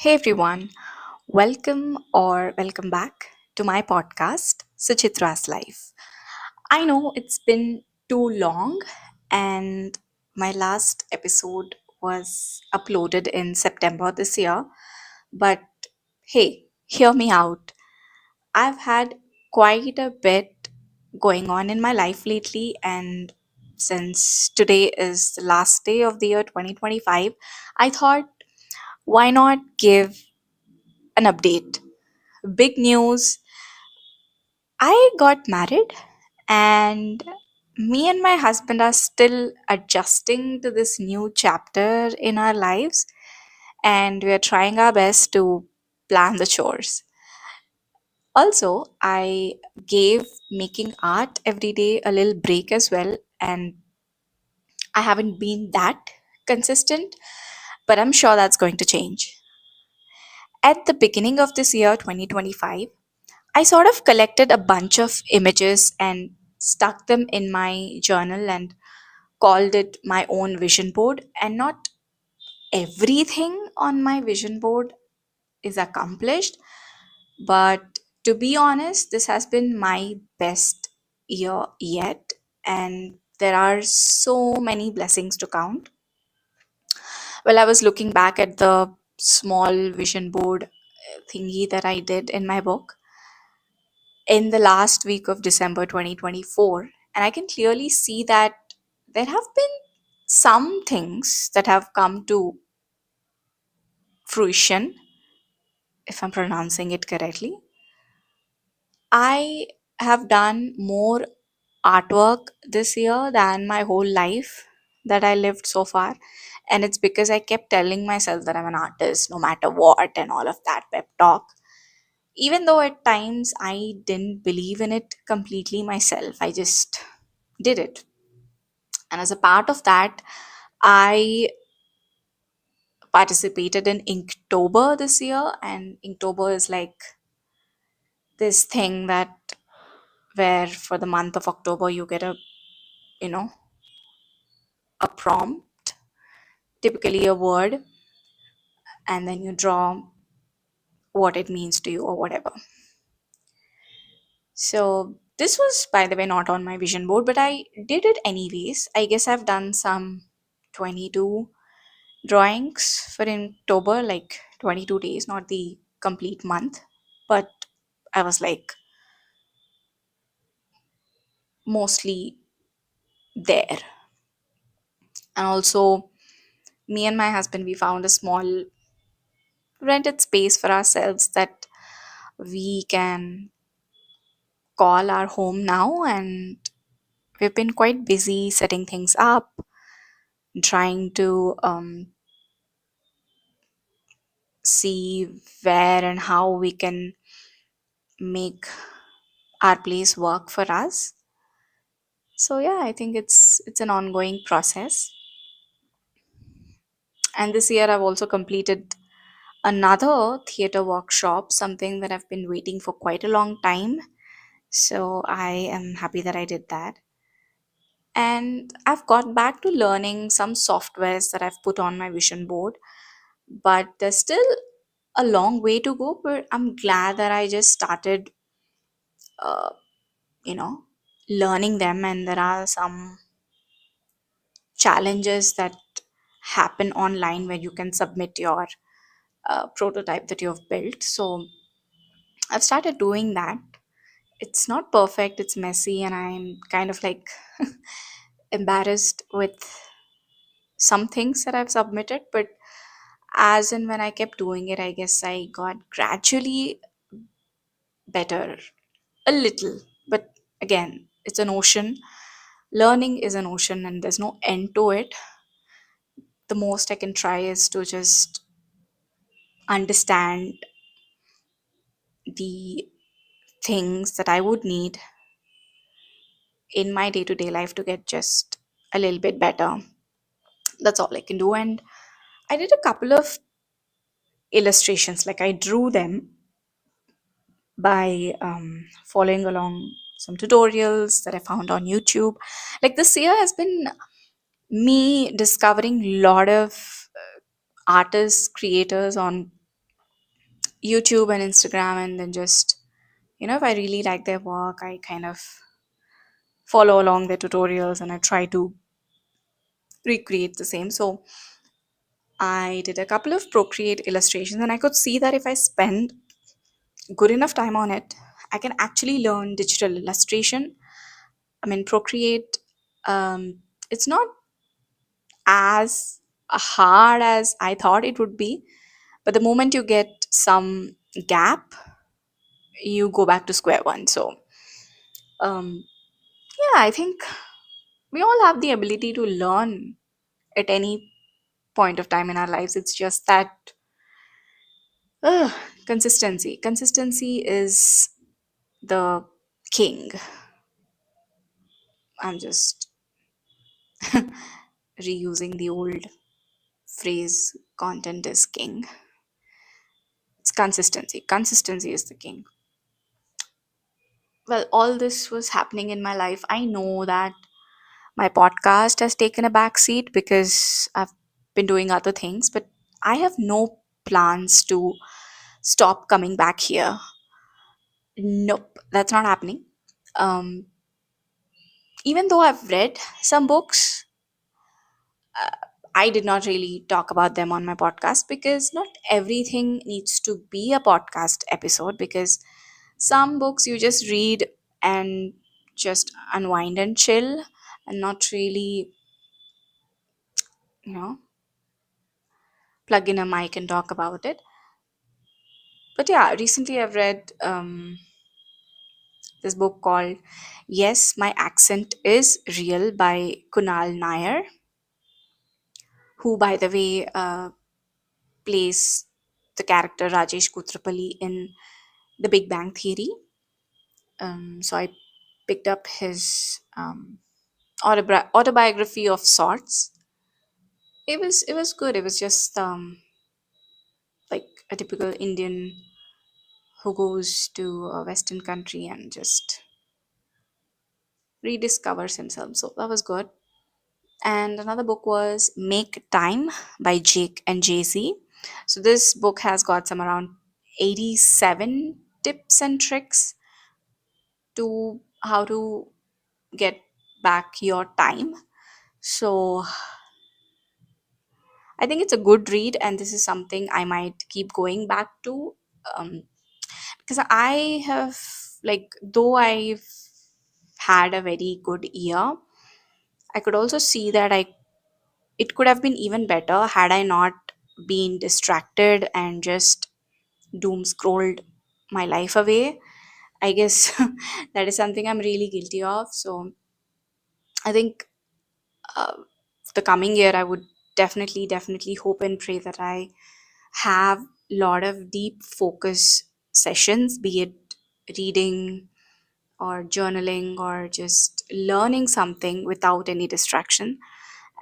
Hey everyone, welcome back to my podcast, Suchitra's Life. I know it's been too long, and my last episode was uploaded in September this year, but hey, hear me out. I've had quite a bit going on in my life lately, and since today is the last day of the year 2025, I thought why not give an update. Big news, I got married, and me and my husband are still adjusting to this new chapter in our lives, and we are trying our best to plan the chores. Also, I gave making art every day a little break as well, and I haven't been that consistent, but I'm sure that's going to change. At the beginning of this year, 2025, I sort of collected a bunch of images and stuck them in my journal and called it my own vision board. And not everything on my vision board is accomplished, but to be honest, this has been my best year yet. And there are so many blessings to count. Well, I was looking back at the small vision board thingy that I did in my book in the last week of December 2024. And I can clearly see that there have been some things that have come to fruition, if I'm pronouncing it correctly. I have done more artwork this year than my whole life that I lived so far. And it's because I kept telling myself that I'm an artist no matter what and all of that pep talk. Even though at times I didn't believe in it completely myself, I just did it. And as a part of that, I participated in Inktober this year. And Inktober is like this thing that where for the month of October you get you know, a prompt, typically a word, and then you draw what it means to you or whatever. So this was, by the way, not on my vision board, but I did it anyways. I guess I've done some 22 drawings for October, like 22 days, not the complete month. But I was like mostly there. And also, me and my husband, we found a small rented space for ourselves that we can call our home now. And we've been quite busy setting things up, trying to see where and how we can make our place work for us. So yeah, I think it's an ongoing process. And this year I've also completed another theater workshop, something that I've been waiting for quite a long time. So I am happy that I did that. And I've got back to learning some softwares that I've put on my vision board, but there's still a long way to go. But I'm glad that I just started, uh, you know, learning them. And there are some challenges that happen online where you can submit your prototype that you've built. So I've started doing that. It's not perfect, it's messy, and I'm kind of like embarrassed with some things that I've submitted. But as and when I kept doing it, I guess I got gradually better a little. But again, it's an ocean. Learning is an ocean, and there's no end to it. The most I can try is to just understand the things that I would need in my day to day life to get just a little bit better. That's all I can do. And I did a couple of illustrations, like I drew them by following along some tutorials that I found on YouTube. Like this year has been me discovering a lot of artists, creators on YouTube and Instagram, and then just, if I really like their work, I kind of follow along their tutorials and I try to recreate the same. So I did a couple of Procreate illustrations, and I could see that if I spend good enough time on it, I can actually learn digital illustration. I mean, Procreate, it's not as hard as I thought it would be, but the moment you get some gap, you go back to square one. So, um, yeah, I think we all have the ability to learn at any point of time in our lives. It's just that uh, consistency is the king. I'm just reusing the old phrase, content is king. It's consistency is the king. Well, all this was happening in my life. I know that my podcast has taken a back seat because I've been doing other things, but I have no plans to stop coming back here. Nope, that's not happening. um, Even though I've read some books, I did not really talk about them on my podcast because not everything needs to be a podcast episode, because some books you just read and just unwind and chill and not really, you know, plug in a mic and talk about it. But yeah, recently I've read this book called Yes, My Accent is Real by Kunal Nair, who, by the way, plays the character Rajesh Kutrapali in The Big Bang Theory. So I picked up his autobiography of sorts. It was good. It was just like a typical Indian who goes to a Western country and just rediscovers himself. So that was good. And another book was Make Time by Jake and Jay Z. So this book has got some around 87 tips and tricks to how to get back your time. So I think it's a good read, and this is something I might keep going back to, um, because I have, like, though I've had a very good year, I could also see that I it could have been even better had I not been distracted and just doom scrolled my life away. I guess that is something I'm really guilty of. So I think uh, the coming year, I would definitely hope and pray that I have a lot of deep focus sessions, be it reading or journaling or just learning something without any distraction.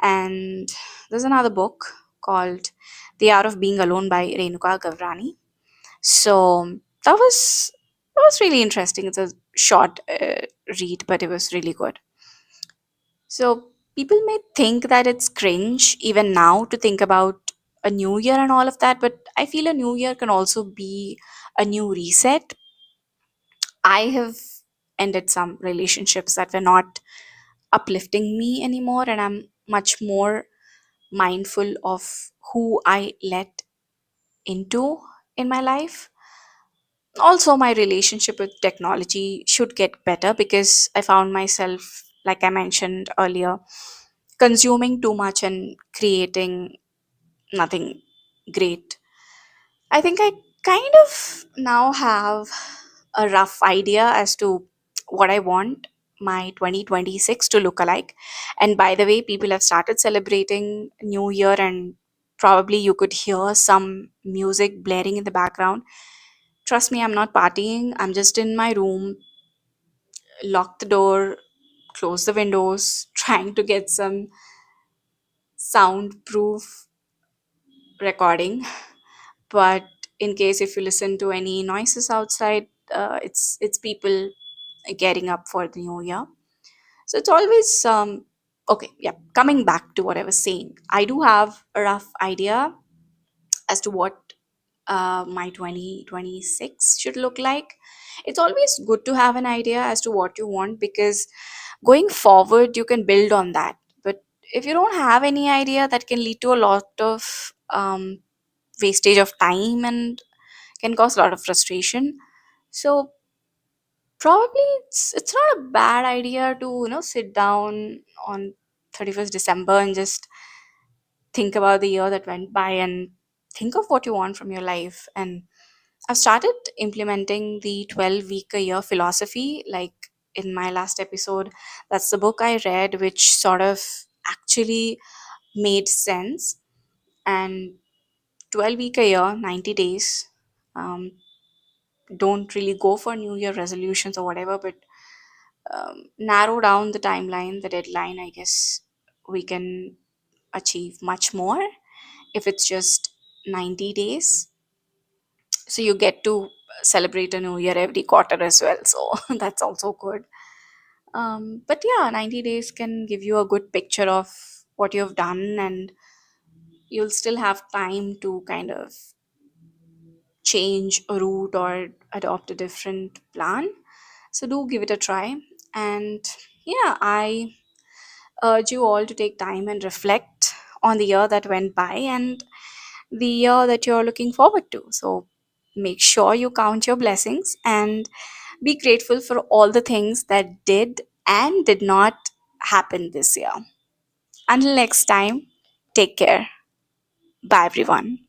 And there's another book called The Art of Being Alone by Renuka Gavrani. So that was really interesting. It's a short read, but it was really good. So people may think that it's cringe even now to think about a new year and all of that, but I feel a new year can also be a new reset. I have ended some relationships that were not uplifting me anymore, and I'm much more mindful of who I let into in my life. Also, my relationship with technology should get better because I found myself, like I mentioned earlier, consuming too much and creating nothing great. I think I kind of now have a rough idea as to what I want my 2026 to look alike. And by the way, people have started celebrating New Year, and probably you could hear some music blaring in the background. Trust me, I'm not partying. I'm just in my room, lock the door, close the windows, trying to get some soundproof recording. But in case if you listen to any noises outside, it's people getting up for the new year. So it's always okay. Yeah, coming back to what I was saying, I do have a rough idea as to what my 2026 should look like. It's always good to have an idea as to what you want, because going forward you can build on that. But if you don't have any idea, that can lead to a lot of wastage of time and can cause a lot of frustration. So probably it's not a bad idea to sit down on 31st December and just think about the year that went by and think of what you want from your life. And I've started implementing the 12 week a year philosophy, like in my last episode. That's the book I read, which sort of actually made sense. And 12 week a year, 90 days. Um, don't really go for New Year resolutions or whatever, but narrow down the timeline, the deadline. I guess we can achieve much more if it's just 90 days. So you get to celebrate a new year every quarter as well. So that's also good. But yeah, 90 days can give you a good picture of what you've done, and you'll still have time to kind of change a route or adopt a different plan. So do give it a try. And yeah, I urge you all to take time and reflect on the year that went by and the year that you're looking forward to. So make sure you count your blessings and be grateful for all the things that did and did not happen this year. Until next time, take care. Bye, everyone.